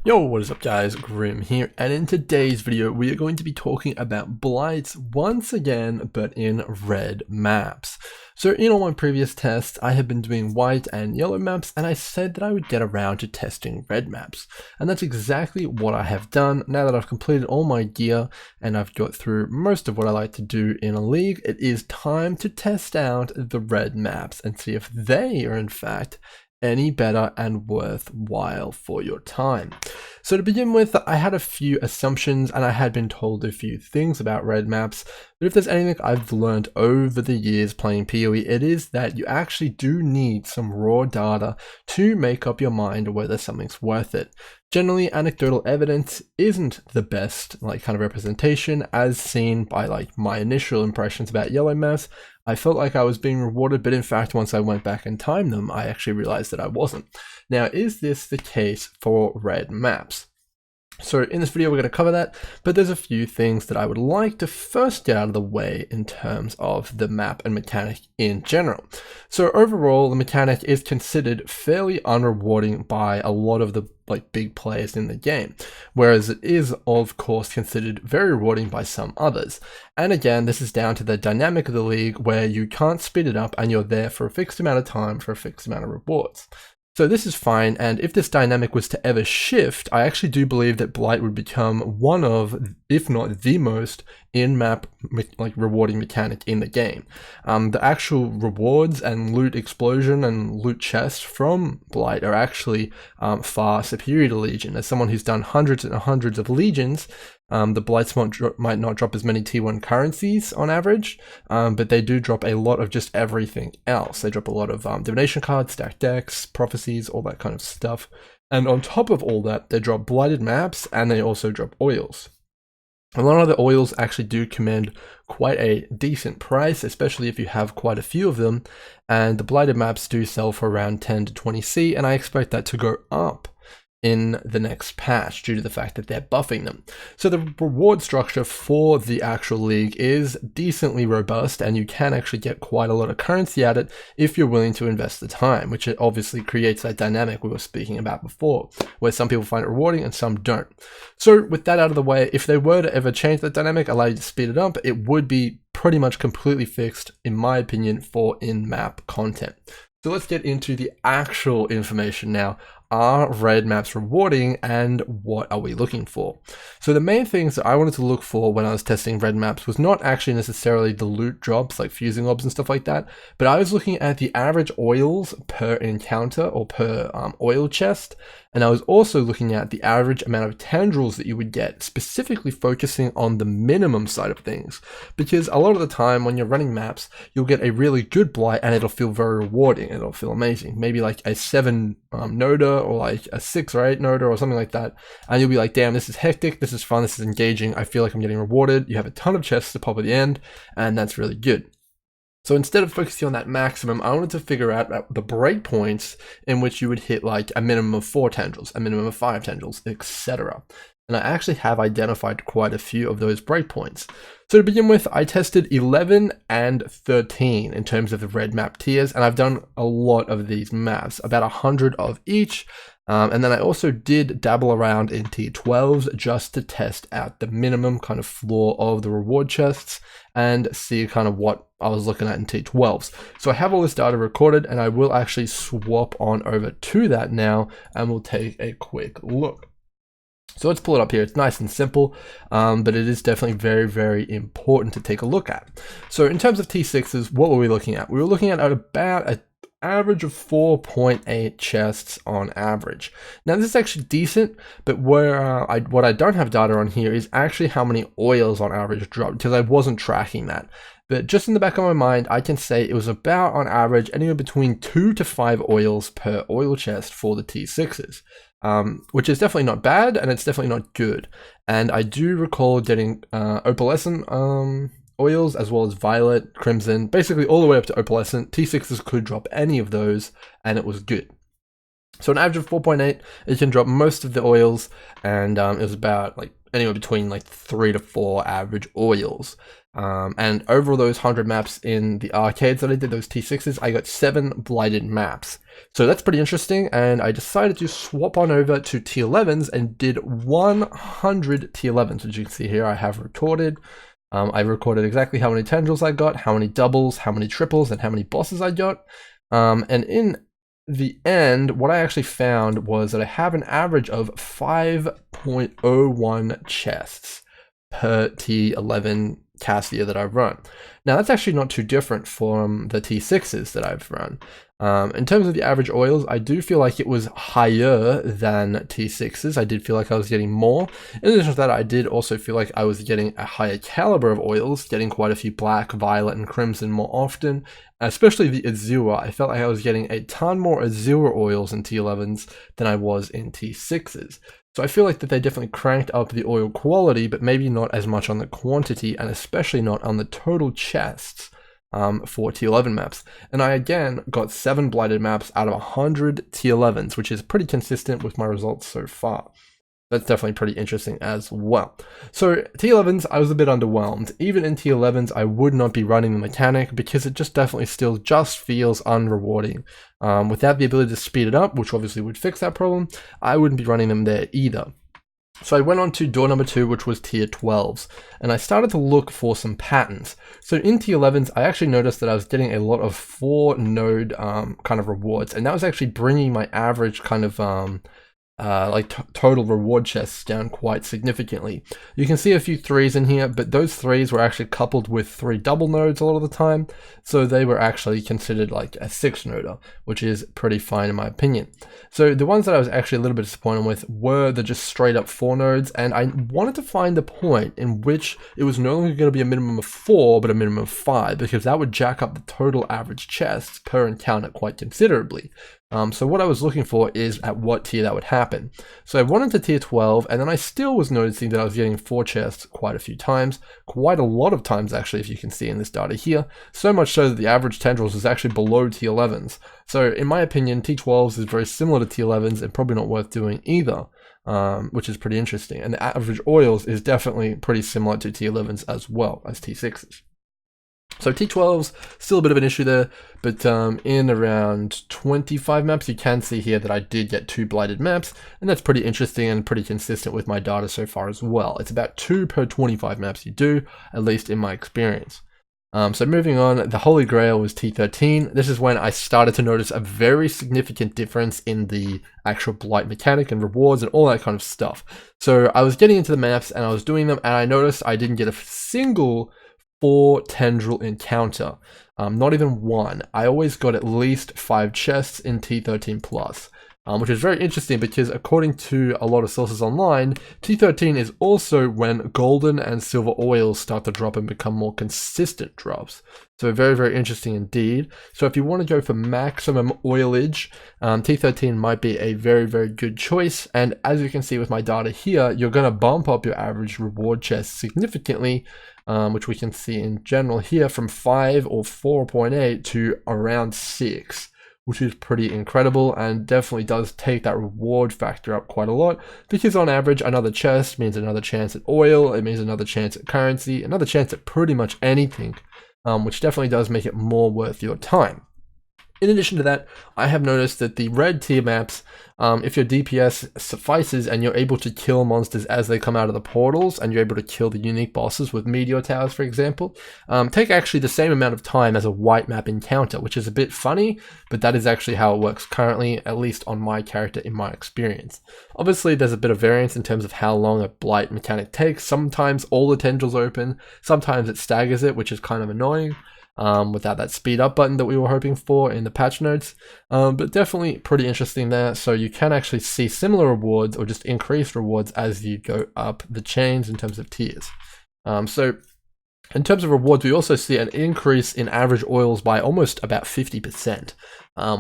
Yo, what is up guys, Grim here, and in today's video we are going to be talking about blights once again, but in red maps. So in all my previous tests, I have been doing white and yellow maps, and I said that I would get around to testing red maps. And that's exactly what I have done. Now that I've completed all my gear, and I've got through most of what I like to do in a league, it is time to test out the red maps and see if they are in fact any better and worthwhile for your time. So to begin with, I had a few assumptions and I had been told a few things about red maps, but if there's anything I've learned over the years playing PoE, it is that you actually do need some raw data to make up your mind whether something's worth it. Generally, anecdotal evidence isn't the best kind of representation, as seen by my initial impressions about yellow maps. I felt like I was being rewarded, but in fact, once I went back and timed them, I actually realized that I wasn't. Now, is this the case for red maps? So in this video, we're going to cover that, but there's a few things that I would like to first get out of the way in terms of the map and mechanic in general. So overall, the mechanic is considered fairly unrewarding by a lot of the big players in the game, whereas it is of course considered very rewarding by some others. And again, this is down to the dynamic of the league where you can't speed it up and you're there for a fixed amount of time for a fixed amount of rewards. So this is fine, and if this dynamic was to ever shift, I actually do believe that Blight would become one of, if not the most, in-map rewarding mechanic in the game. The actual rewards and loot explosion and loot chests from Blight are actually far superior to Legion. As someone who's done hundreds and hundreds of Legions, the Blights might not drop as many T1 currencies on average, but they do drop a lot of just everything else. They drop a lot of divination cards, stacked decks, prophecies, all that kind of stuff. And on top of all that, they drop blighted maps and they also drop oils. A lot of the oils actually do command quite a decent price, especially if you have quite a few of them, and the blighted maps do sell for around 10 to 20C, and I expect that to go up in the next patch due to the fact that they're buffing them. So the reward structure for the actual league is decently robust, and you can actually get quite a lot of currency at it if you're willing to invest the time, which it obviously creates that dynamic we were speaking about before, where some people find it rewarding and some don't. So with that out of the way, if they were to ever change that dynamic, allow you to speed it up, it would be pretty much completely fixed, in my opinion, for in-map content. So let's get into the actual information now. Are red maps rewarding, and what are we looking for? So the main things that I wanted to look for when I was testing red maps was not actually necessarily the loot drops like fusing orbs and stuff like that, but I was looking at the average oils per encounter or per oil chest, and I was also looking at the average amount of tendrils that you would get, specifically focusing on the minimum side of things, because a lot of the time when you're running maps, you'll get a really good blight and it'll feel very rewarding, it'll feel amazing, maybe like a 7 noda or like a 6 or 8 noda or something like that, and you'll be like, damn, this is hectic, this is fun, this is engaging, I feel like I'm getting rewarded. You have a ton of chests to pop at the end, and that's really good. So instead of focusing on that maximum, I wanted to figure out the breakpoints in which you would hit like a minimum of 4 tendrils, a minimum of 5 tendrils, etc. And I actually have identified quite a few of those breakpoints. So to begin with, I tested 11 and 13 in terms of the red map tiers, and I've done a lot of these maps, about 100 of each. And then I also did dabble around in T12s just to test out the minimum kind of floor of the reward chests and see kind of what I was looking at in T12s. So I have all this data recorded, and I will actually swap on over to that now, and we'll take a quick look. So let's pull it up here. It's nice and simple, but it is definitely very, very important to take a look at. So in terms of T6s, what were we looking at? We were looking at about an average of 4.8 chests on average. Now this is actually decent, but where what I don't have data on here is actually how many oils on average dropped, because I wasn't tracking that. But just in the back of my mind, I can say it was about on average anywhere between 2 to 5 oils per oil chest for the T6s. Which is definitely not bad, and it's definitely not good. And I do recall getting opalescent oils, as well as violet, crimson, basically all the way up to opalescent. T6s could drop any of those, and it was good. So an average of 4.8, it can drop most of the oils, and it was about like anywhere between like 3 to 4 average oils. And over those 100 maps in the arcades that I did, those T6s, I got 7 blighted maps. So that's pretty interesting, and I decided to swap on over to T11s and did 100 T11s. As you can see here, I have recorded. I recorded exactly how many tendrils I got, how many doubles, how many triples, and how many bosses I got. And in the end, what I actually found was that I have an average of 5.01 chests per T11 Cassia that I've run. Now that's actually not too different from the T6s that I've run. In terms of the average oils, I do feel like it was higher than T6s. I did feel like I was getting more. In addition to that, I did also feel like I was getting a higher caliber of oils, getting quite a few black, violet, and crimson more often, especially the Azure. I felt like I was getting a ton more Azure oils in T11s than I was in T6s. So I feel like that they definitely cranked up the oil quality, but maybe not as much on the quantity, and especially not on the total chests for T11 maps. And I again got 7 blighted maps out of 100 T11s, which is pretty consistent with my results so far. That's definitely pretty interesting as well. So T11s, I was a bit underwhelmed. Even in T11s, I would not be running the mechanic because it just definitely still just feels unrewarding. Without the ability to speed it up, which obviously would fix that problem, I wouldn't be running them there either. So I went on to door number 2, which was tier 12s, and I started to look for some patterns. So in tier 11s, I actually noticed that I was getting a lot of 4 node kind of rewards, and that was actually bringing my average kind of total reward chests down quite significantly. You can see a few 3s in here, but those 3s were actually coupled with 3 double nodes a lot of the time, so they were actually considered like a 6-noder, which is pretty fine in my opinion. So the ones that I was actually a little bit disappointed with were the just straight up 4 nodes, and I wanted to find the point in which it was no longer going to be a minimum of 4 but a minimum of 5, because that would jack up the total average chests per encounter quite considerably. So what I was looking for is at what tier that would happen. So I went into tier 12, and then I still was noticing that I was getting 4 chests quite a few times, quite a lot of times actually, if you can see in this data here, so much so that the average tendrils is actually below tier 11s. So in my opinion, tier 12s is very similar to tier 11s and probably not worth doing either, which is pretty interesting. And the average oils is definitely pretty similar to tier 11s as well as tier 6s. So T12's still a bit of an issue there, but in around 25 maps, you can see here that I did get 2 blighted maps, and that's pretty interesting and pretty consistent with my data so far as well. It's about 2 per 25 maps you do, at least in my experience. So moving on, the Holy Grail was T13. This is when I started to notice a very significant difference in the actual blight mechanic and rewards and all that kind of stuff. So I was getting into the maps and I was doing them, and I noticed I didn't get a single 4 tendril encounter, not even one. I always got at least 5 chests in T13 plus, which is very interesting because according to a lot of sources online, T13 is also when golden and silver oils start to drop and become more consistent drops. So very, very interesting indeed. So if you want to go for maximum oilage, T13 might be a very, very good choice. And as you can see with my data here, you're going to bump up your average reward chest significantly, which we can see in general here from 5 or 4.8 to around 6, which is pretty incredible and definitely does take that reward factor up quite a lot, because on average another chest means another chance at oil, it means another chance at currency, another chance at pretty much anything, which definitely does make it more worth your time. In addition to that, I have noticed that the red tier maps, if your DPS suffices and you're able to kill monsters as they come out of the portals, and you're able to kill the unique bosses with meteor towers, for example, take actually the same amount of time as a white map encounter, which is a bit funny, but that is actually how it works currently, at least on my character in my experience. Obviously, there's a bit of variance in terms of how long a blight mechanic takes. Sometimes all the tendrils open, sometimes it staggers it, which is kind of annoying. Without that speed up button that we were hoping for in the patch notes, but definitely pretty interesting there. So you can actually see similar rewards or just increased rewards as you go up the chains in terms of tiers. So in terms of rewards, we also see an increase in average oils by almost about 50%,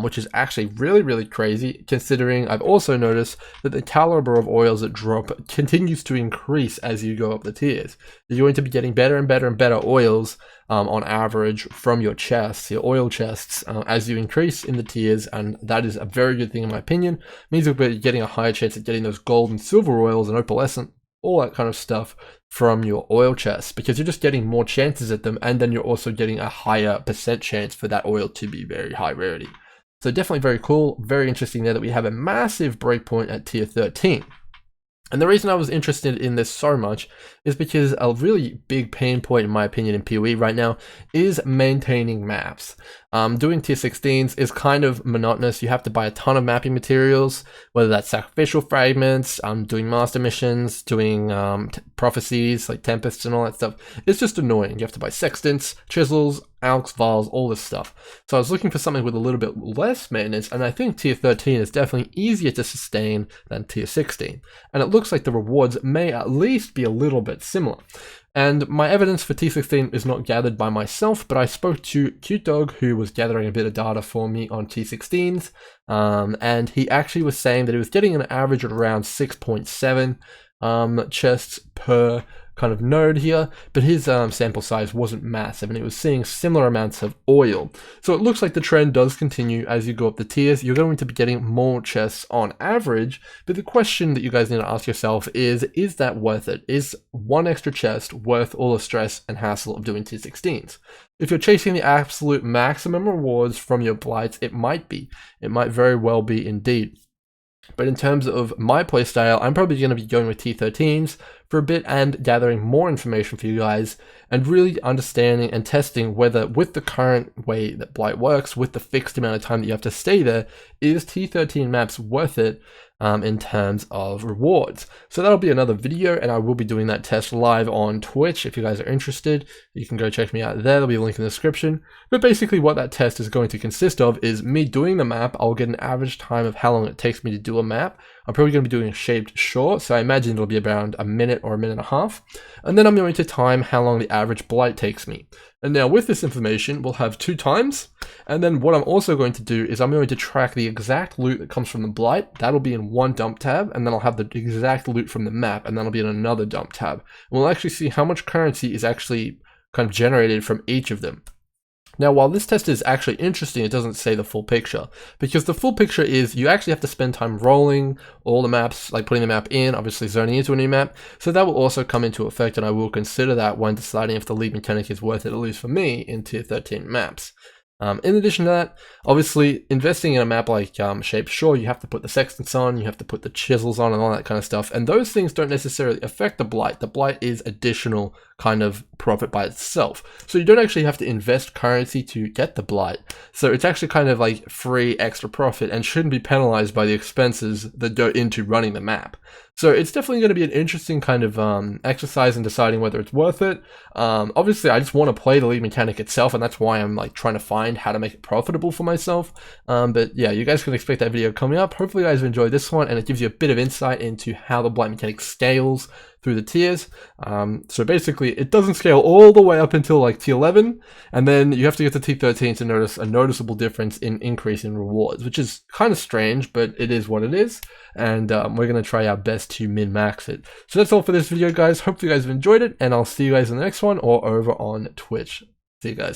which is actually really, really crazy, considering I've also noticed that the caliber of oils that drop continues to increase as you go up the tiers. You're going to be getting better and better and better oils on average from your chests, your oil chests, as you increase in the tiers, and that is a very good thing in my opinion. It means you'll be getting a higher chance of getting those gold and silver oils and opalescent all that kind of stuff from your oil chests, because you're just getting more chances at them, and then you're also getting a higher percent chance for that oil to be very high rarity. So definitely very cool, very interesting there that we have a massive breakpoint at tier 13. And the reason I was interested in this so much is because a really big pain point, in my opinion, in PoE right now is maintaining maps. Doing tier 16s is kind of monotonous. You have to buy a ton of mapping materials, whether that's sacrificial fragments, doing master missions, doing prophecies like tempests and all that stuff. It's just annoying. You have to buy sextants, chisels, alks, vials, all this stuff. So I was looking for something with a little bit less maintenance, and I think tier 13 is definitely easier to sustain than tier 16. And it looks like the rewards may at least be a little bit similar. And my evidence for T16 is not gathered by myself, but I spoke to Cute Dog, who was gathering a bit of data for me on T16s, and he actually was saying that he was getting an average of around 6.7 chests per kind of node here, but his sample size wasn't massive, and it was seeing similar amounts of oil. So it looks like the trend does continue as you go up the tiers. You're going to be getting more chests on average, but the question that you guys need to ask yourself is that worth it? Is one extra chest worth all the stress and hassle of doing tier 16s? If you're chasing the absolute maximum rewards from your blights, it might be. It might very well be indeed. But in terms of my playstyle, I'm probably going to be going with T13s for a bit and gathering more information for you guys and really understanding and testing whether, with the current way that Blight works, with the fixed amount of time that you have to stay there, is T13 maps worth it in terms of rewards. So that'll be another video, and I will be doing that test live on Twitch. If you guys are interested, you can go check me out there. There'll be a link in the description. But basically what that test is going to consist of is me doing the map. I'll get an average time of how long it takes me to do a map. I'm probably going to be doing a shaped short, so I imagine it'll be around a minute or a minute and a half. And then I'm going to time how long the average blight takes me. And now with this information, we'll have 2 times. And then what I'm also going to do is I'm going to track the exact loot that comes from the blight. That'll be in one dump tab, and then I'll have the exact loot from the map, and that'll be in another dump tab. And we'll actually see how much currency is actually kind of generated from each of them. Now, while this test is actually interesting, it doesn't say the full picture, because the full picture is you actually have to spend time rolling all the maps, like putting the map in, obviously zoning into a new map. So that will also come into effect, and I will consider that when deciding if the lead mechanic is worth it, at least for me, in tier 13 maps. In addition to that, obviously investing in a map like Shape Shore, you have to put the sextants on, you have to put the chisels on and all that kind of stuff, and those things don't necessarily affect the blight. The blight is additional kind of profit by itself. So you don't actually have to invest currency to get the blight. So it's actually kind of like free extra profit and shouldn't be penalized by the expenses that go into running the map. So it's definitely going to be an interesting kind of exercise in deciding whether it's worth it. Obviously, I just want to play the lead mechanic itself, and that's why I'm like trying to find how to make it profitable for myself. But yeah, you guys can expect that video coming up. Hopefully you guys have enjoyed this one, and it gives you a bit of insight into how the blight mechanic scales through the tiers. So basically, it doesn't scale all the way up until like tier 11, and then you have to get to tier 13 to notice a noticeable difference in increase in rewards, which is kind of strange, but it is what it is, and we're going to try our best to min-max it. So that's all for this video, guys. Hopefully you guys have enjoyed it, and I'll see you guys in the next one or over on Twitch. See you guys.